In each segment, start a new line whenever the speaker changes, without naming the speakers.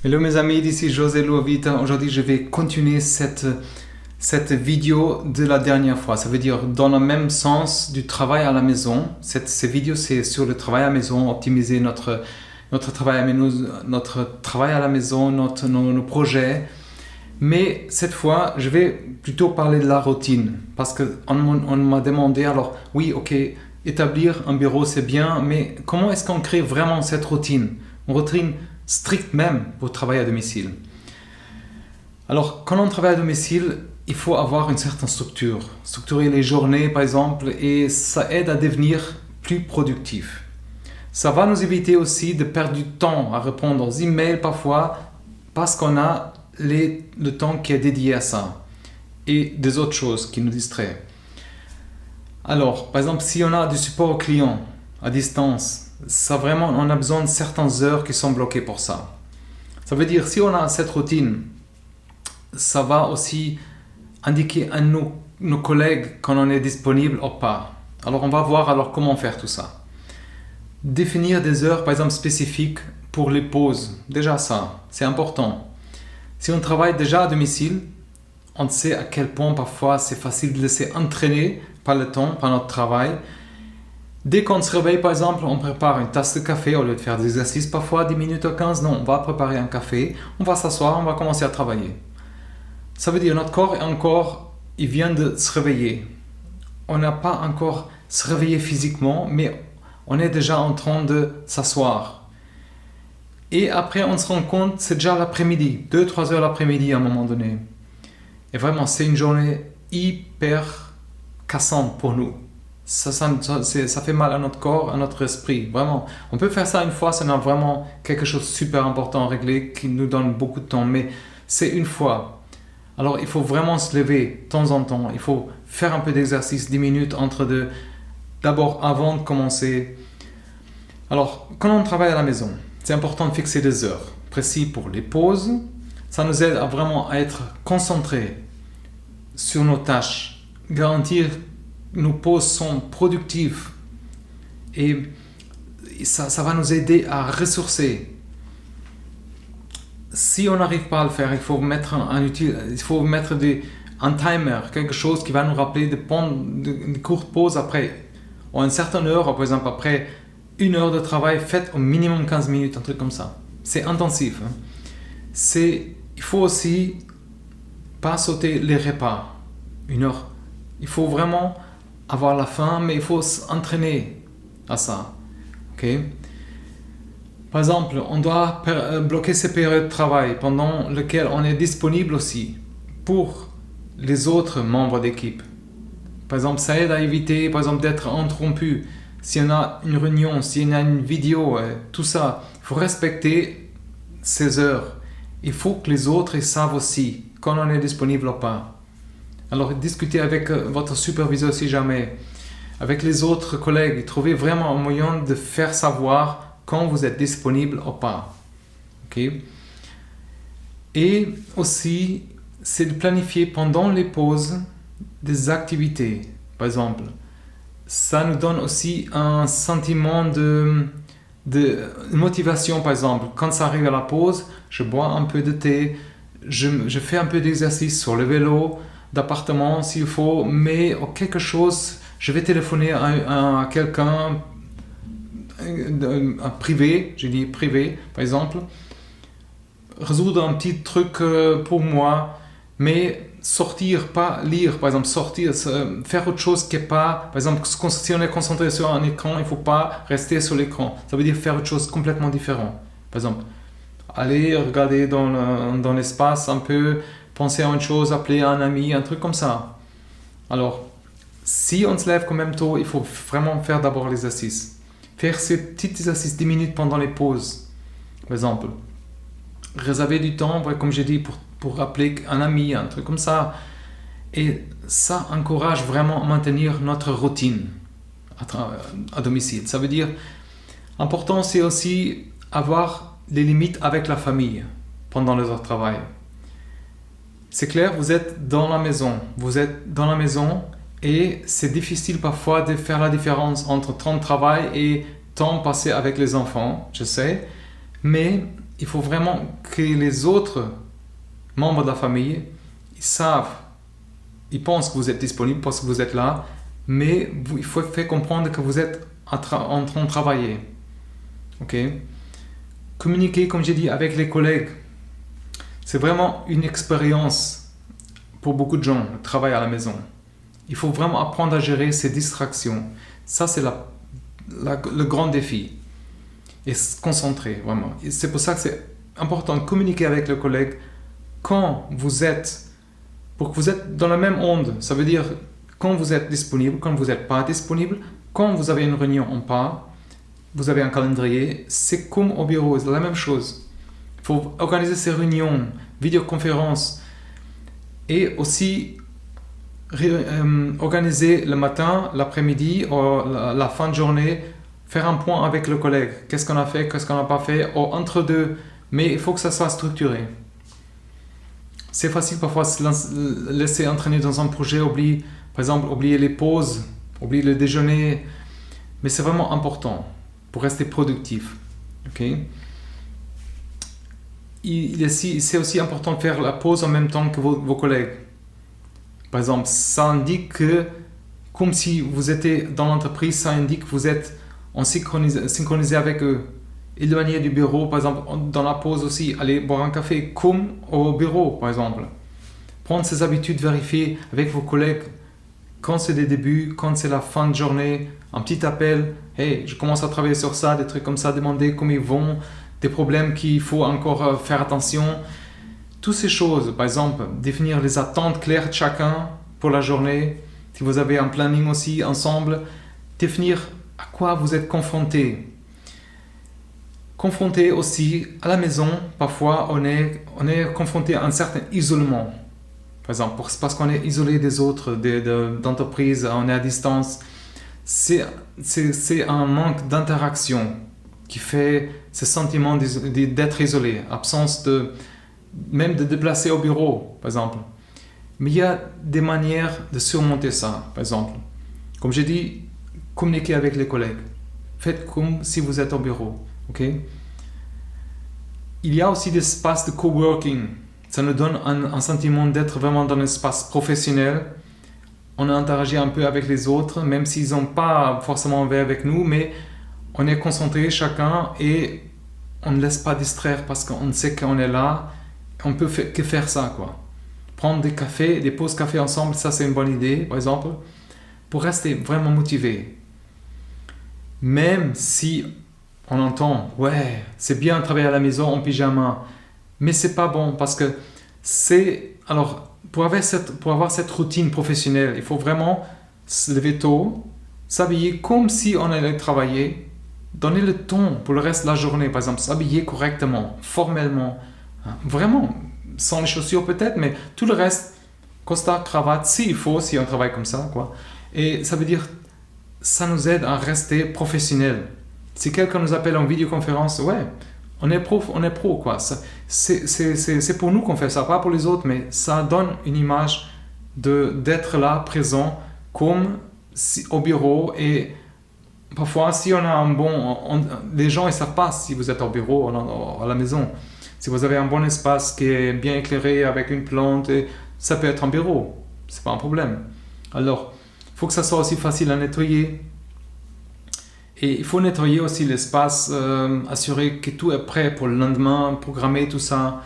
Hello mes amis, d'ici José Luavita. Aujourd'hui, je vais continuer cette vidéo de la dernière fois. Ça veut dire dans le même sens du travail à la maison. Ces vidéos, c'est sur le travail à la maison, optimiser notre travail à la maison, nos projets. Mais cette fois, je vais plutôt parler de la routine. Parce qu'on m'a demandé, alors oui, ok, établir un bureau, c'est bien, mais comment est-ce qu'on crée vraiment cette routine? Une routine stricte même pour travailler à domicile. Alors, quand on travaille à domicile, il faut avoir une certaine structure. Structurer les journées, par exemple, et ça aide à devenir plus productif. Ça va nous éviter aussi de perdre du temps à répondre aux emails parfois parce qu'on a le temps qui est dédié à ça et des autres choses qui nous distraient. Alors, par exemple, si on a du support au client à distance, ça vraiment, on a besoin de certaines heures qui sont bloquées pour ça. Ça veut dire, si on a cette routine, ça va aussi indiquer à nos collègues quand on est disponible ou pas. Alors, on va voir alors comment faire tout ça. Définir des heures, par exemple, spécifiques pour les pauses. Déjà ça, c'est important. Si on travaille déjà à domicile, on sait à quel point parfois c'est facile de laisser entraîner par le temps, par notre travail. Dès qu'on se réveille, par exemple, on prépare une tasse de café au lieu de faire des exercices parfois 10 minutes ou 15. Non, on va préparer un café, on va s'asseoir, on va commencer à travailler. Ça veut dire notre corps, il vient de se réveiller. On n'a pas encore se réveillé physiquement, mais on est déjà en train de s'asseoir. Et après, on se rend compte, c'est déjà l'après-midi, 2-3 heures l'après-midi à un moment donné. Et vraiment, c'est une journée hyper cassante pour nous. Ça fait mal à notre corps, à notre esprit. Vraiment, on peut faire ça une fois, ça a vraiment quelque chose de super important à régler qui nous donne beaucoup de temps. Mais c'est une fois. Alors, il faut vraiment se lever de temps en temps. Il faut faire un peu d'exercice, 10 minutes entre deux. D'abord, avant de commencer. Alors, quand on travaille à la maison, c'est important de fixer des heures précises pour les pauses. Ça nous aide à vraiment être concentrés sur nos tâches. Garantir nos pauses sont productives et ça va nous aider à ressourcer. Si on n'arrive pas à le faire, il faut mettre un timer, quelque chose qui va nous rappeler de prendre une courte pause après, ou une certaine heure, par exemple après une heure de travail, faites au minimum 15 minutes, un truc comme ça. C'est intensif. Il faut aussi pas sauter les repas, une heure. Il faut vraiment avoir la faim, mais il faut s'entraîner à ça. Okay? Par exemple, on doit bloquer ces périodes de travail pendant lesquelles on est disponible aussi pour les autres membres d'équipe. Par exemple, ça aide à éviter d'être interrompu. S'il y en a une réunion, s'il y en a une vidéo, tout ça, il faut respecter ces heures. Il faut que les autres ils savent aussi quand on est disponible ou pas. Alors, discutez avec votre superviseur si jamais, avec les autres collègues, trouvez vraiment un moyen de faire savoir quand vous êtes disponible ou pas. Okay? Et aussi, c'est de planifier pendant les pauses des activités. Par exemple, ça nous donne aussi un sentiment de motivation. Par exemple, quand ça arrive à la pause, je bois un peu de thé, je fais un peu d'exercice sur le vélo, d'appartement s'il faut, mais quelque chose, je vais téléphoner à quelqu'un privé, je dis privé par exemple, résoudre un petit truc pour moi, mais sortir, pas lire, par exemple sortir, faire autre chose qui n'est pas, par exemple si on est concentré sur un écran, il ne faut pas rester sur l'écran, ça veut dire faire autre chose complètement différent, par exemple aller regarder dans l'espace un peu, penser à une chose, appeler un ami, un truc comme ça. Alors, si on se lève quand même tôt, il faut vraiment faire d'abord l'exercice. Faire ces petits exercices 10 minutes pendant les pauses, par exemple. Réserver du temps, comme j'ai dit, pour appeler un ami, un truc comme ça. Et ça encourage vraiment à maintenir notre routine à domicile. Ça veut dire, important c'est aussi avoir les limites avec la famille pendant les heures de travail. C'est clair, vous êtes dans la maison et c'est difficile parfois de faire la différence entre temps de travail et temps passé avec les enfants, je sais, mais il faut vraiment que les autres membres de la famille, ils pensent que vous êtes disponible parce que vous êtes là, mais il faut faire comprendre que vous êtes en train de travailler. Ok? Communiquer, comme j'ai dit, avec les collègues, c'est vraiment une expérience pour beaucoup de gens, le travail à la maison. Il faut vraiment apprendre à gérer ces distractions. Ça, c'est le grand défi. Et se concentrer, vraiment. Et c'est pour ça que c'est important de communiquer avec le collègue quand vous êtes, pour que vous êtes dans la même onde. Ça veut dire quand vous êtes disponible, quand vous n'êtes pas disponible, quand vous avez une réunion ou pas, vous avez un calendrier, c'est comme au bureau, c'est la même chose. Il faut organiser ces réunions, vidéoconférences, et aussi organiser le matin, l'après-midi, ou la fin de journée, faire un point avec le collègue. Qu'est-ce qu'on a fait, qu'est-ce qu'on n'a pas fait, ou entre deux. Mais il faut que ça soit structuré. C'est facile parfois de se laisser entraîner dans un projet, par exemple, oublier les pauses, oublier le déjeuner. Mais c'est vraiment important pour rester productif. Okay? C'est aussi important de faire la pause en même temps que vos collègues. Par exemple, ça indique que, comme si vous étiez dans l'entreprise, ça indique que vous êtes synchronisé avec eux. Éloigné du bureau, par exemple, dans la pause aussi, aller boire un café comme au bureau, par exemple. Prendre ces habitudes, vérifier avec vos collègues quand c'est le début, quand c'est la fin de journée, un petit appel, hey, je commence à travailler sur ça, des trucs comme ça, demander comment ils vont, des problèmes qu'il faut encore faire attention. Toutes ces choses, par exemple, définir les attentes claires de chacun pour la journée, si vous avez un planning aussi ensemble, définir à quoi vous êtes confrontés. Confronté aussi à la maison, parfois on est confronté à un certain isolement. Par exemple, parce qu'on est isolé des autres, d'entreprises, on est à distance. C'est un manque d'interaction qui fait ce sentiment d'être isolé, absence même de déplacer au bureau, par exemple. Mais il y a des manières de surmonter ça, par exemple. Comme j'ai dit, communiquez avec les collègues. Faites comme si vous êtes au bureau. Okay? Il y a aussi des espaces de coworking. Ça nous donne un sentiment d'être vraiment dans un espace professionnel. On interagit un peu avec les autres, même s'ils n'ont pas forcément envie avec nous, mais on est concentré chacun et on ne laisse pas distraire parce qu'on sait qu'on est là. On peut que faire ça, quoi. Prendre des cafés, des pauses café ensemble, ça c'est une bonne idée, par exemple, pour rester vraiment motivé. Même si on entend, ouais, c'est bien de travailler à la maison en pyjama, mais c'est pas bon parce que alors, pour avoir cette routine professionnelle, il faut vraiment se lever tôt, s'habiller comme si on allait travailler, donner le ton pour le reste de la journée, par exemple, s'habiller correctement, formellement, vraiment, sans les chaussures peut-être, mais tout le reste, costard, cravate, s'il faut, si on travaille comme ça, quoi. Et ça veut dire, ça nous aide à rester professionnel. Si quelqu'un nous appelle en vidéoconférence, ouais, on est pro, quoi. C'est pour nous qu'on fait ça, pas pour les autres, mais ça donne une image d'être là, présent, comme au bureau. Et parfois, si on a les gens ne savent pas si vous êtes au bureau ou à la maison. Si vous avez un bon espace qui est bien éclairé avec une plante, ça peut être un bureau, c'est pas un problème. Alors, il faut que ça soit aussi facile à nettoyer. Et il faut nettoyer aussi l'espace, assurer que tout est prêt pour le lendemain, programmer tout ça.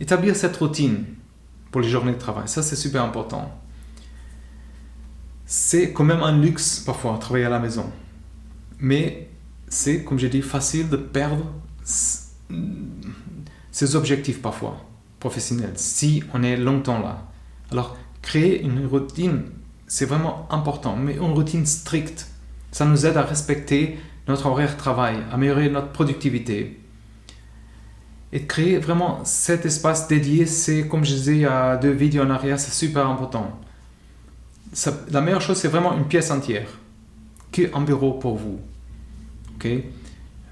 Établir cette routine pour les journées de travail, ça c'est super important. C'est quand même un luxe parfois, travailler à la maison. Mais c'est, comme j'ai dit, facile de perdre ses objectifs parfois, professionnels, si on est longtemps là. Alors, créer une routine, c'est vraiment important, mais une routine stricte. Ça nous aide à respecter notre horaire de travail, à améliorer notre productivité. Et créer vraiment cet espace dédié, c'est, comme je disais il y a 2 vidéos en arrière, c'est super important. La meilleure chose, c'est vraiment une pièce entière, qu'un bureau pour vous. Okay?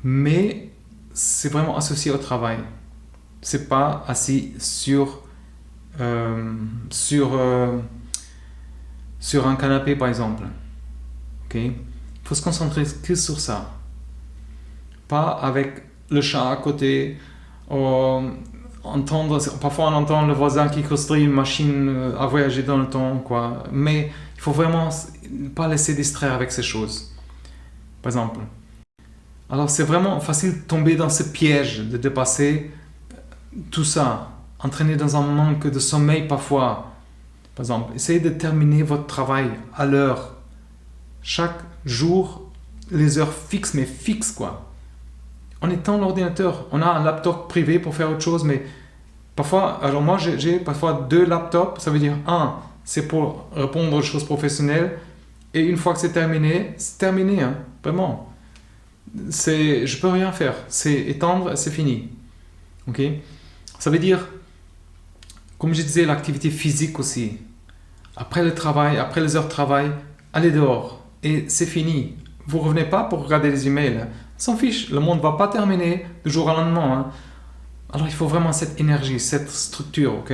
Mais c'est vraiment associé au travail. C'est pas assis sur un canapé, par exemple. Okay? Il faut se concentrer que sur ça. Pas avec le chat à côté, ou parfois on entend le voisin qui construit une machine à voyager dans le temps, quoi. Mais il faut vraiment pas laisser distraire avec ces choses. Par exemple. Alors c'est vraiment facile de tomber dans ce piège de dépasser tout ça, entraîner dans un manque de sommeil parfois. Par exemple, essayez de terminer votre travail à l'heure. Chaque jour, les heures fixes, mais fixes quoi. On éteint l'ordinateur. On a un laptop privé pour faire autre chose, mais parfois, alors moi j'ai parfois 2 laptops. Ça veut dire un, c'est pour répondre aux choses professionnelles. Et une fois que c'est terminé, hein, vraiment. Je peux rien faire. C'est éteindre, c'est fini. Ok? Ça veut dire, comme je disais, l'activité physique aussi. Après le travail, après les heures de travail, allez dehors. Et c'est fini. Vous revenez pas pour regarder les emails. On s'en fiche. Le monde ne va pas terminer du jour au lendemain. Hein. Alors il faut vraiment cette énergie, cette structure. Ok?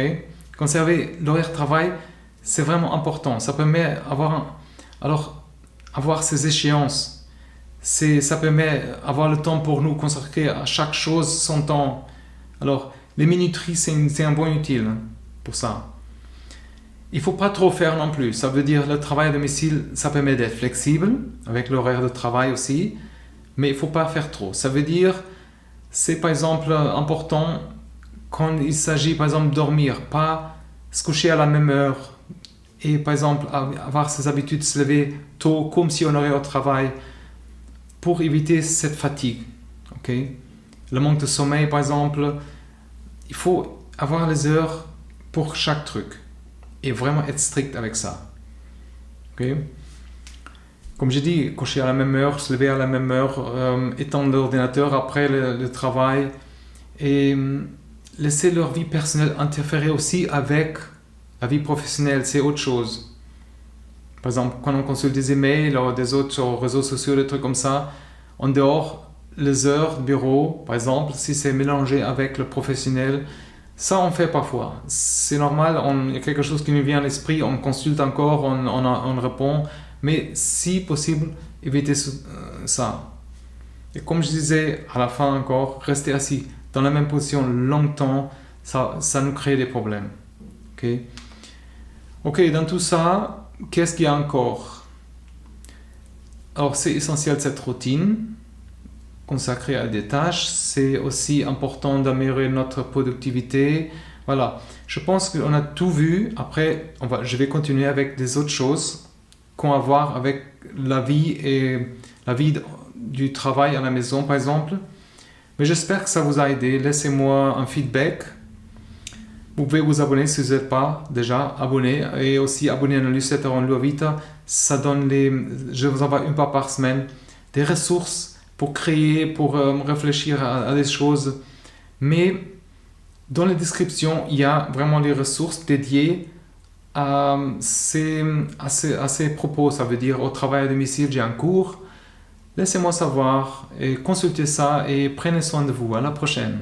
Conserver l'horaire de travail, c'est vraiment important. Ça permet avoir ces échéances. Ça permet d'avoir le temps pour nous consacrer à chaque chose son temps. Alors, les minuteries, c'est un bon utile pour ça. Il ne faut pas trop faire non plus. Ça veut dire le travail à domicile, ça permet d'être flexible, avec l'horaire de travail aussi, mais il ne faut pas faire trop. Ça veut dire, c'est par exemple important quand il s'agit par exemple de dormir, pas se coucher à la même heure et par exemple avoir ces habitudes de se lever tôt comme si on aurait au travail pour éviter cette fatigue. Okay? Le manque de sommeil par exemple, il faut avoir les heures pour chaque truc et vraiment être strict avec ça. Okay? Comme j'ai dit, coucher à la même heure, se lever à la même heure, éteindre l'ordinateur après le travail et laisser leur vie personnelle interférer aussi avec la vie professionnelle, c'est autre chose. Par exemple, quand on consulte des emails ou des autres sur les réseaux sociaux, des trucs comme ça, en dehors, les heures de bureau, par exemple, si c'est mélangé avec le professionnel, ça on fait parfois. C'est normal, il y a quelque chose qui nous vient à l'esprit, on consulte encore, on répond, mais si possible, évitez ça. Et comme je disais à la fin encore, rester assis dans la même position longtemps, ça nous crée des problèmes. Ok, dans tout ça, qu'est-ce qu'il y a encore? Alors c'est essentiel cette routine consacrée à des tâches, c'est aussi important d'améliorer notre productivité. Voilà, je pense qu'on a tout vu. Après, je vais continuer avec des autres choses qu'on va voir avec la vie du travail à la maison par exemple. Mais j'espère que ça vous a aidé. Laissez-moi un feedback. Vous pouvez vous abonner si vous n'êtes pas déjà abonné et aussi abonner à la newsletter en Luavita. Ça donne je vous envoie une fois par semaine des ressources pour créer, pour réfléchir à des choses. Mais dans les descriptions, il y a vraiment les ressources dédiées à ces propos. Ça veut dire au travail à domicile, j'ai un cours. Laissez-moi savoir et consultez ça et prenez soin de vous. À la prochaine.